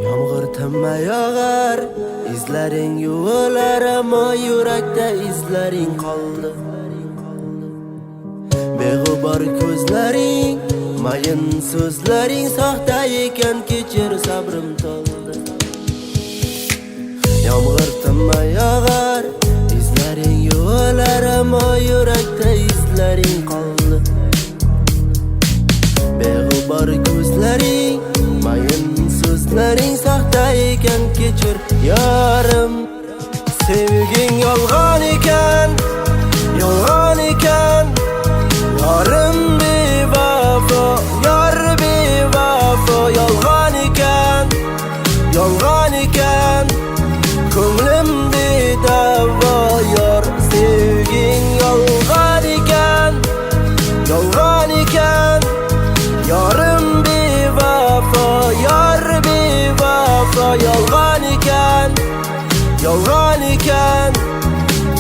Yomg'ir tinmay yog'ar, izlaring yuvilar, ammo yurakda izlaring qoldi. Beg'ubor ko'zlaring, mayin so'zlaring soxta ekan, kechir sabrim to'ldi. Yomg'ir tinmay yog'ar, izlaring yuvilar, ammo yurakda izlaring qoldi. Beg'ubor ko'zlaring, mayin so'zlaring soxta ekan, kechir yarim. Sevging yolg'on ekan, yolg'on ekan. Yarim bevafo, yar bevafo, yolg'on ekan, yolg'on ekan. Ko'nglimda davo yor, sevging yolg'on ekan, yolg'on ekan. Yarim bevafo, yar bevafo, yolg'on ekan, yolg'on ekan.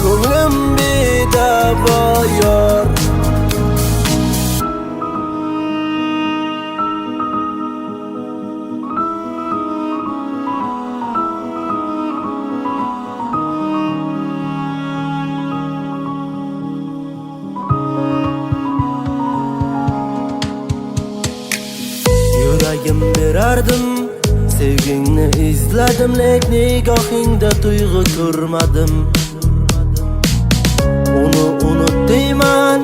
Ko'nglimda davo yor. Yuragim berardim, sevgingni izladim, lek nigohingda tuyg'u ko'rmadim. Uni unut deyman,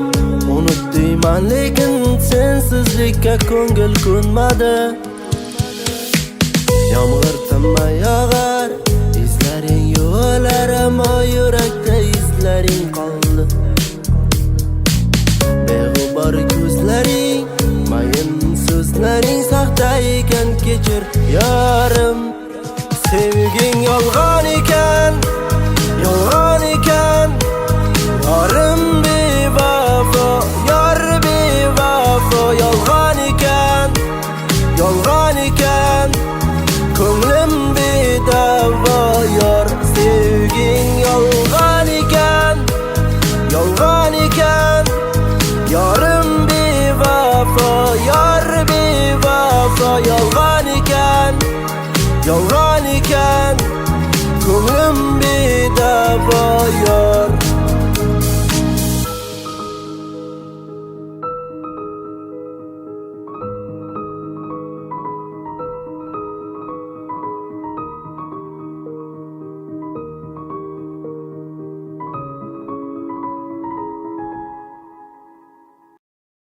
lekin sensizlikka ko'ngil ko'nmadi. Yomg'ir tinmay yog'ar, izlaring yuvilar, ammo yurakda izlaring qoldi. Beg'ubor ko'zlaring, mayin so'zlaring soxta ekan, kechir yarim. Sevging yolg'on ekan, yolg'on ekan. Yarim bevafo, yar bevafo, yolg'on ekan, yolg'on ekan. Ko'nglim bedavo yor, sevging yolg'on ekan, yolg'on ekan. Yarim bevafo, yar bevafo, yolg'on ekan, yolg'on ekan. Ko'nglim bedavo yor.